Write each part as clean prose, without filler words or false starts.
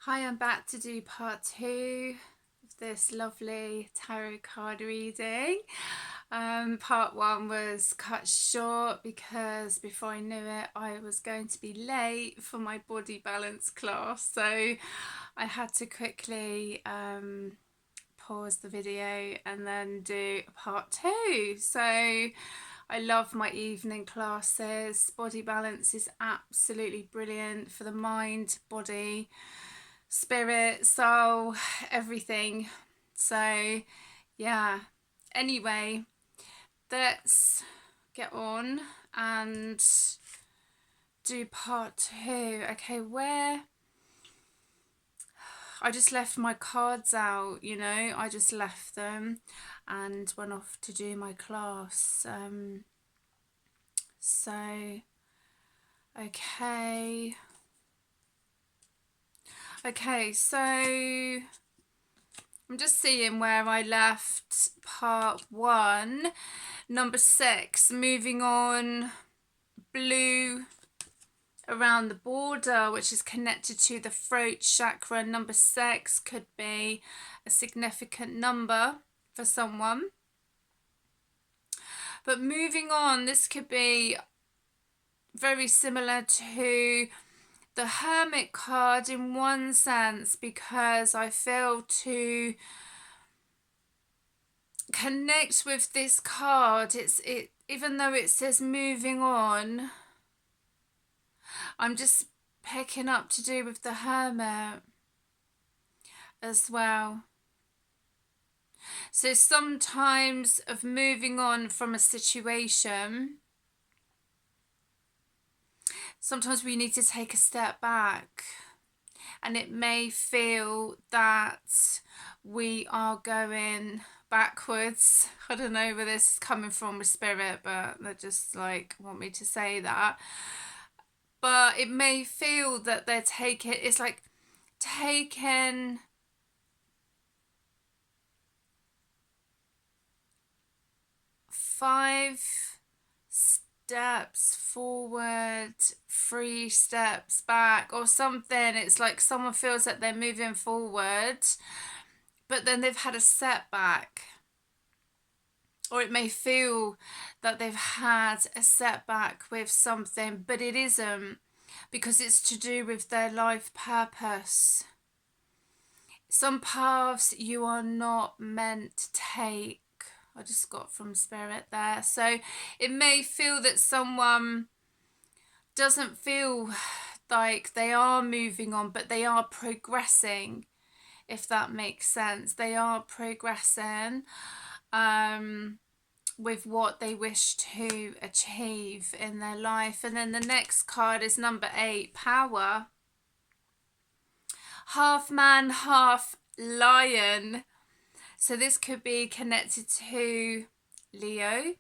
Hi, I'm back to do part 2 of this lovely tarot card reading. Part 1 was cut short because before I knew it, I was going to be late for my body balance class. So I had to quickly pause the video and then do part 2. So I love my evening classes. Body balance is absolutely brilliant for the mind, body, spirit, soul, everything. So yeah, anyway, let's get on and do part 2. Okay, where I just left my cards out, I just left them and went off to do my class. So okay, so I'm just seeing where I left part 1. Number 6, moving on, blue around the border, which is connected to the throat chakra. Number 6 could be a significant number for someone. But moving on, this could be very similar to the Hermit card in one sense, because I feel to connect with this card, even though it says moving on, I'm just picking up to do with the Hermit as well. So sometimes of moving on from a situation, sometimes we need to take a step back, and it may feel that we are going backwards. I don't know where this is coming from with spirit, but they just want me to say that. But it may feel that it's like taking five steps forward, 3 steps back or something. It's like someone feels that they're moving forward, but then they've had a setback. Or it may feel that they've had a setback with something, but it isn't, because it's to do with their life purpose. Some paths you are not meant to take. I just got from spirit there. So it may feel that someone doesn't feel like they are moving on, but they are progressing, if that makes sense. They are progressing with what they wish to achieve in their life. And then the next card is number 8, power. Half man, half lion. So this could be connected to Leo.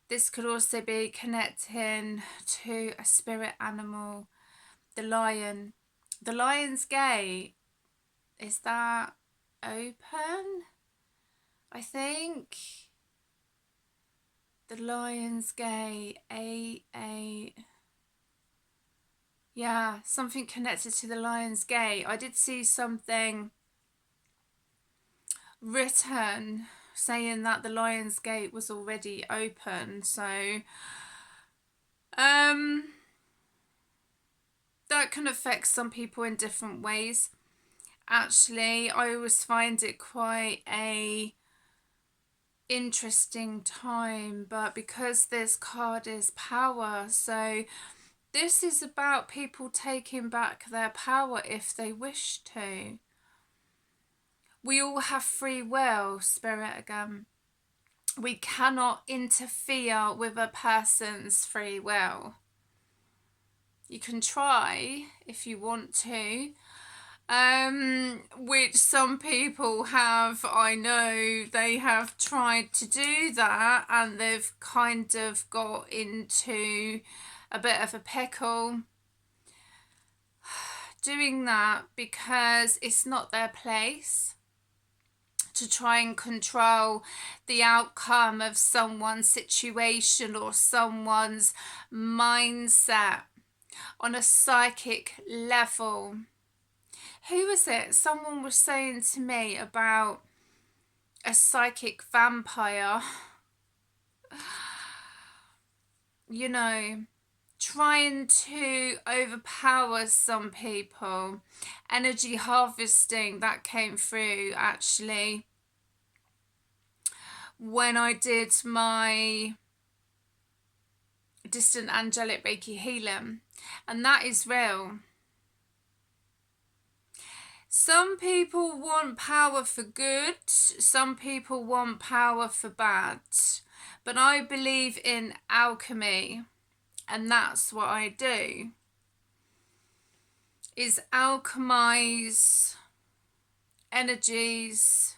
This could also be connecting to a spirit animal, the lion. The lion's gate, is that open? I think. The lion's gate, 8. Yeah, something connected to the lion's gate. I did see something written saying that the lion's gate was already open. So that can affect some people in different ways. Actually, I always find it quite a interesting time, but because this card is power, so this is about people taking back their power if they wish to. We all have free will, spirit again. We cannot interfere with a person's free will. You can try if you want to, which some people have. I know they have tried to do that and they've kind of got into a bit of a pickle doing that, because it's not their place to try and control the outcome of someone's situation or someone's mindset on a psychic level. Who was it? Someone was saying to me about a psychic vampire, you know, trying to overpower some people. Energy harvesting, that came through actually when I did my distant angelic Reiki healing, and that is real. Some people want power for good, some people want power for bad, but I believe in alchemy, and that's what I do, is alchemize energies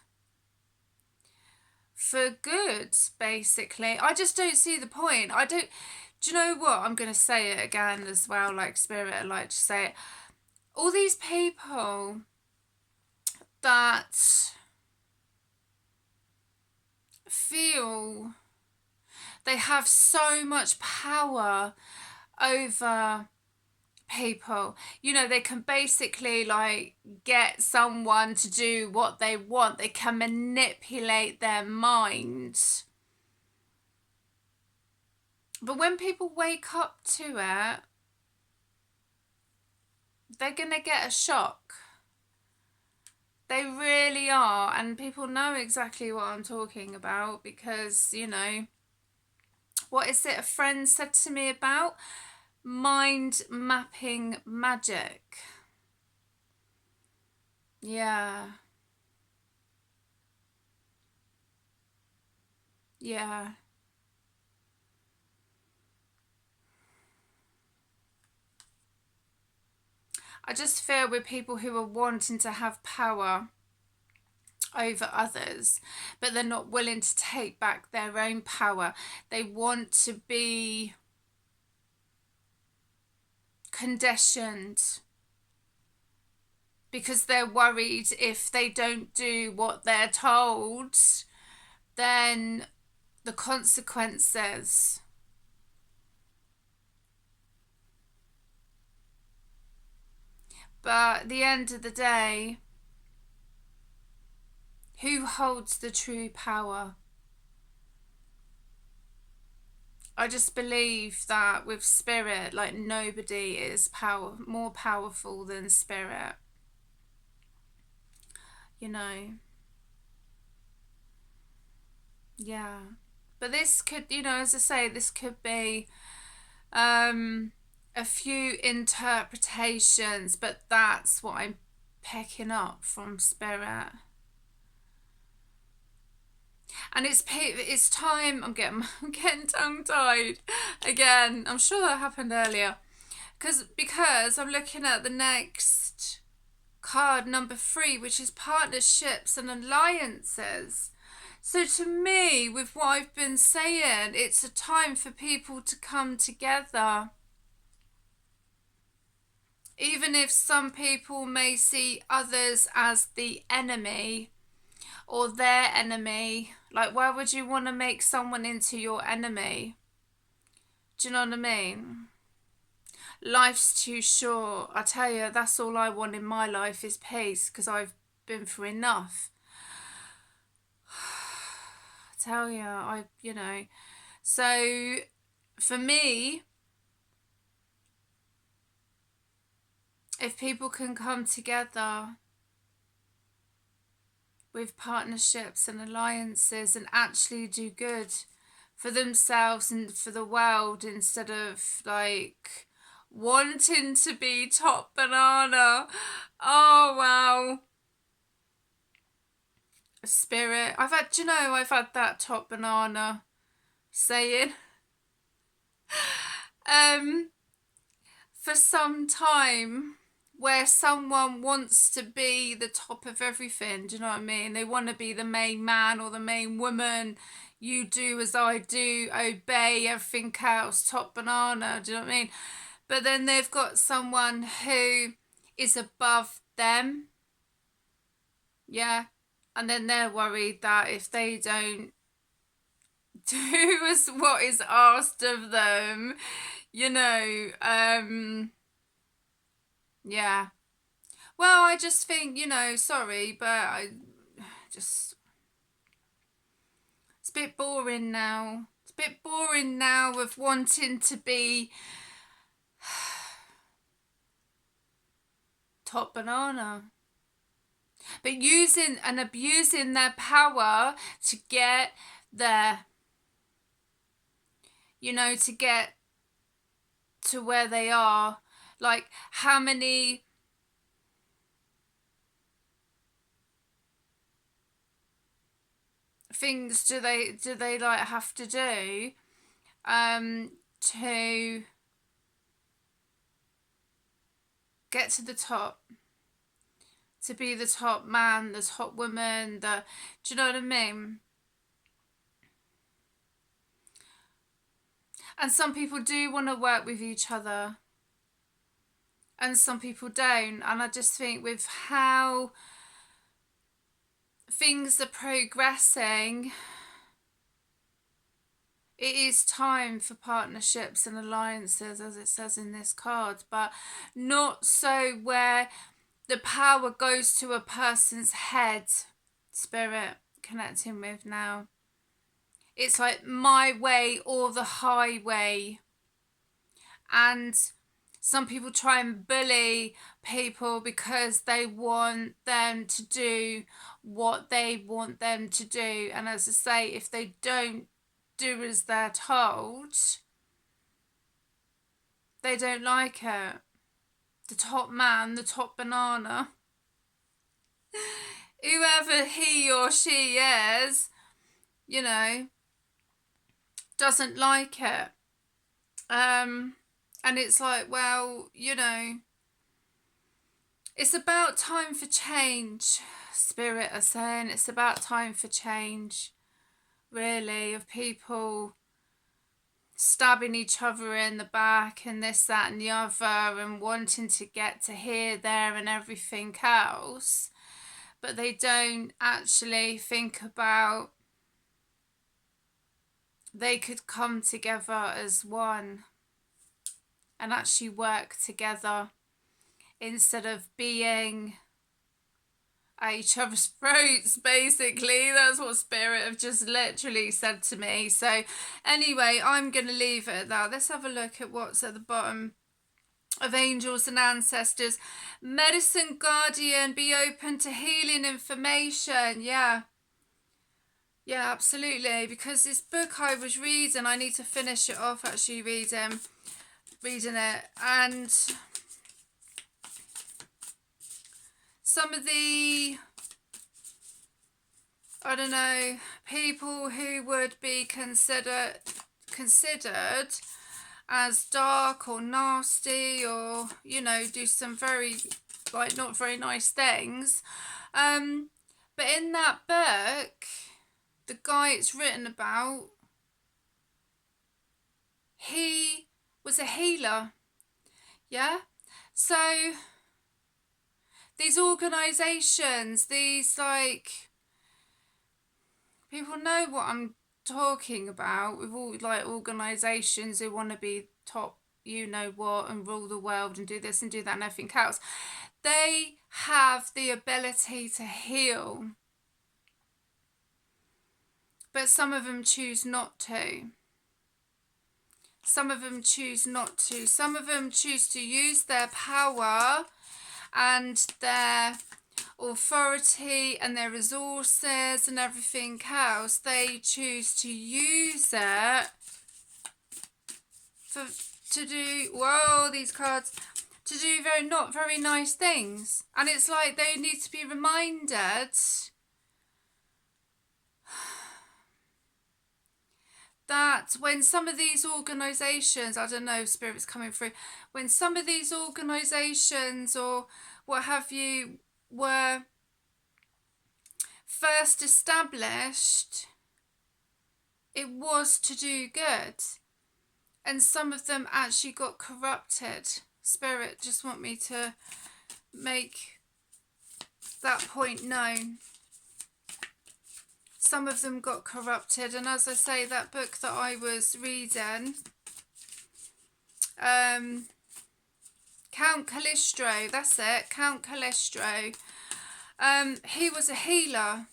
for good, basically. I just don't see the point. Do you know what? I'm going to say it again as well, like Spirit, I like to say it. All these people that feel they have so much power over people, you know, they can basically like get someone to do what they want. They can manipulate their mind. But when people wake up to it, they're gonna get a shock. They really are, and people know exactly what I'm talking about because, you know, what is it a friend said to me about? Mind mapping magic. Yeah. Yeah. I just feel with people who are wanting to have power over others, but they're not willing to take back their own power. They want to be conditioned because they're worried if they don't do what they're told, then the consequences. But at the end of the day, who holds the true power? I just believe that with spirit, like nobody is more powerful than spirit. You know. Yeah. But this could, you know, as I say, this could be a few interpretations, but that's what I'm picking up from spirit. And it's time. I'm getting tongue tied again. I'm sure that happened earlier, because I'm looking at the next card, number 3, which is partnerships and alliances. So to me, with what I've been saying, it's a time for people to come together. Even if some people may see others as the enemy or their enemy, like why would you want to make someone into your enemy? Do you know what I mean? Life's too short. I tell you, that's all I want in my life is peace, because I've been through enough. I tell you, you know. So for me, if people can come together with partnerships and alliances and actually do good for themselves and for the world, instead of like wanting to be top banana. Oh wow. Spirit. I've had that top banana saying for some time, where someone wants to be the top of everything. Do you know what I mean? They want to be the main man or the main woman. You do as I do, obey everything else, top banana. Do you know what I mean? But then they've got someone who is above them. Yeah. And then they're worried that if they don't do as what is asked of them, you know, yeah. Well, I just think, you know, sorry, but I just, it's a bit boring now. It's a bit boring now of wanting to be top banana. But using and abusing their power to get there, you know, to get to where they are. Like, how many things do they like have to do to get to the top, to be the top man, the top woman, do you know what I mean? And some people do want to work with each other and some people don't. And I just think with how things are progressing, it is time for partnerships and alliances, as it says in this card, but not so where the power goes to a person's head. Spirit connecting with now. It's like my way or the highway. And some people try and bully people because they want them to do what they want them to do. And as I say, if they don't do as they're told, they don't like it. The top man, the top banana, whoever he or she is, you know, doesn't like it. And it's like, well, you know, it's about time for change. Spirit are saying it's about time for change, really, of people stabbing each other in the back and this, that and the other, and wanting to get to here, there and everything else, but they don't actually think about they could come together as one and actually work together instead of being at each other's throats, basically. That's what Spirit have just literally said to me. So anyway, I'm going to leave it at that. Let's have a look at what's at the bottom of angels and ancestors. Medicine guardian, be open to healing information. Yeah, absolutely, because this book I was reading, I need to finish it off actually reading it, and some of the, I don't know, people who would be considered as dark or nasty, or, you know, do some very, like, not very nice things. But in that book, the guy it's written about, he was a healer. Yeah? So these organisations, these, like, people know what I'm talking about with all, like, organisations who want to be top, you know what, and rule the world and do this and do that and everything else. They have the ability to heal, but some of them choose not to. Some of them choose not to. Some of them choose to use their power and their authority and their resources and everything else. They choose to use it to do, whoa, these cards, to do not very nice things. And it's like they need to be reminded that when some of these organisations, I don't know, Spirit's coming through, when some of these organisations or what have you were first established, it was to do good. And some of them actually got corrupted. Spirit just want me to make that point known. Some of them got corrupted, and as I say, that book that I was reading Count Calistro, that's it, Count Calistro. He was a healer.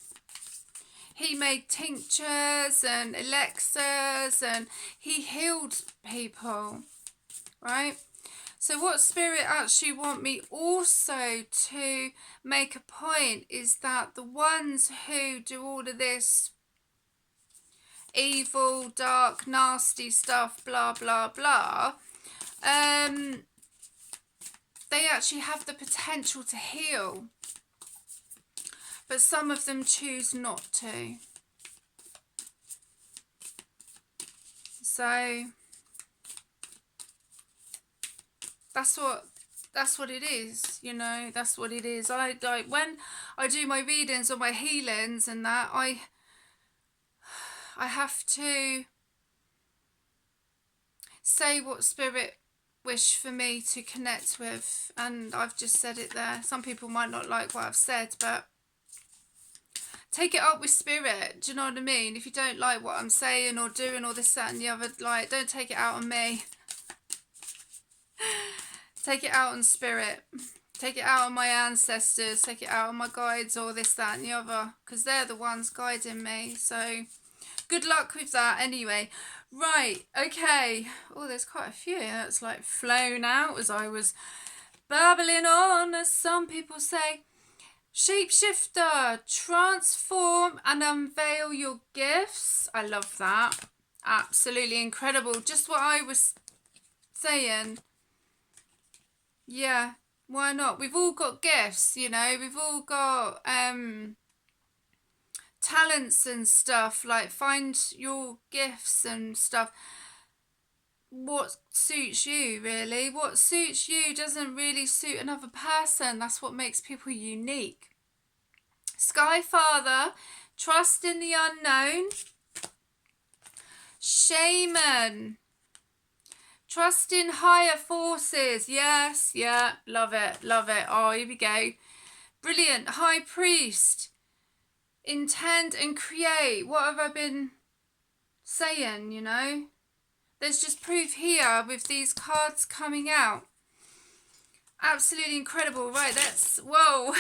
He made tinctures and elixirs and he healed people, right? So what Spirit actually want me also to make a point is that the ones who do all of this evil, dark, nasty stuff, blah, blah, blah, they actually have the potential to heal. But some of them choose not to. So that's what it is, you know, that's what it is. When I do my readings or my healings and that, I have to say what Spirit wish for me to connect with, and I've just said it there. Some people might not like what I've said, but take it up with Spirit. Do you know what I mean? If you don't like what I'm saying or doing or this, that and the other, like, don't take it out on me. Take it out on Spirit. Take it out on my ancestors. Take it out on my guides or this, that and the other, because they're the ones guiding me. So good luck with that anyway. Right, okay. Oh, there's quite a few. That's like flown out as I was babbling on, as some people say. Shapeshifter, transform and unveil your gifts. I love that. Absolutely incredible. Just what I was saying. Yeah, why not? We've all got gifts, you know. We've all got talents and stuff. Like, find your gifts and stuff. What suits you, really? What suits you doesn't really suit another person. That's what makes people unique. Sky Father, trust in the unknown. Shaman, trust in higher forces. Yes, yeah, love it, love it. Oh, here we go. Brilliant. High Priest, intend and create. What have I been saying, you know? There's just proof here with these cards coming out. Absolutely incredible. Right, that's, whoa.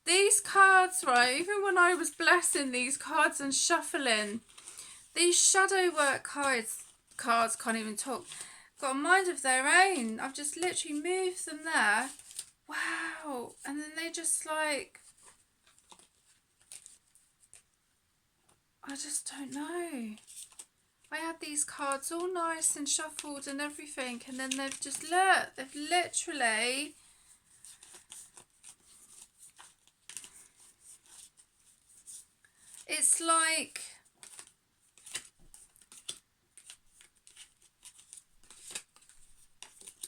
These cards, right, even when I was blessing these cards and shuffling, these shadow work cards can't even talk, got a mind of their own. I've just literally moved them there. Wow. And then they just like, I just don't know. I had these cards all nice and shuffled and everything, and then they've just, look, they've literally, it's like,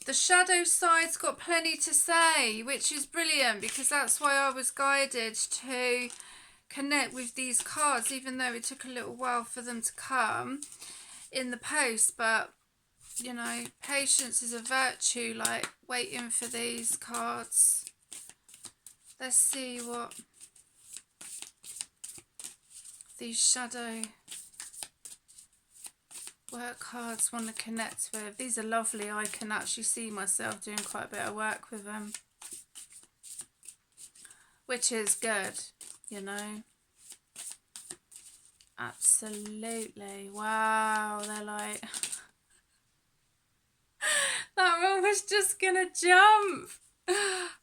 the shadow side's got plenty to say, which is brilliant, because that's why I was guided to connect with these cards, even though it took a little while for them to come in the post. But, you know, patience is a virtue, like waiting for these cards. Let's see what these shadow work cards want to connect with. These are lovely. I can actually see myself doing quite a bit of work with them, which is good, you know. Absolutely. Wow, they're like, that one was just gonna jump.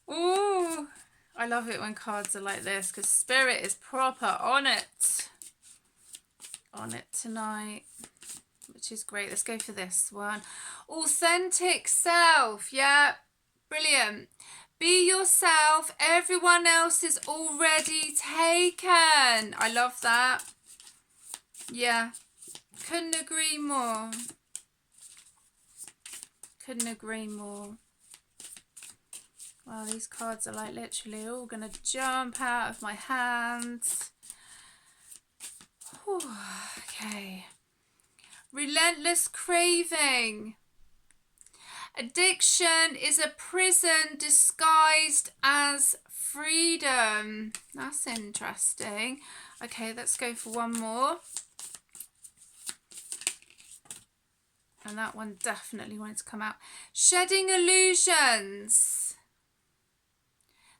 Ooh, I love it when cards are like this, because Spirit is proper on it tonight, which is great. Let's go for this one. Authentic self. Yeah, brilliant. Be yourself. Everyone else is already taken. I love that. Yeah, couldn't agree more. Couldn't agree more. Wow, these cards are like literally all gonna jump out of my hands. Whew, okay. Relentless craving. Addiction is a prison disguised as freedom. That's interesting. Okay, let's go for one more. And that one definitely wanted to come out. Shedding illusions.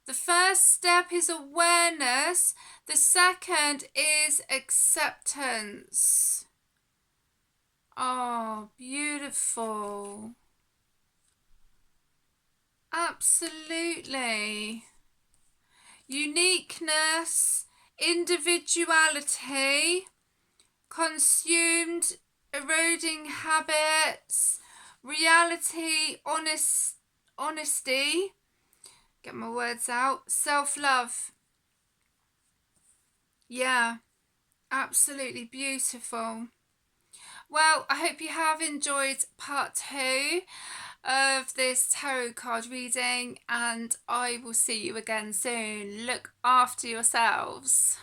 The first step is awareness. The second is acceptance. Oh, beautiful. Absolutely. Uniqueness, individuality, consumed, eroding habits, reality, honesty, get my words out, self-love. Yeah, absolutely beautiful. Well, I hope you have enjoyed part 2 of this tarot card reading, and I will see you again soon. Look after yourselves.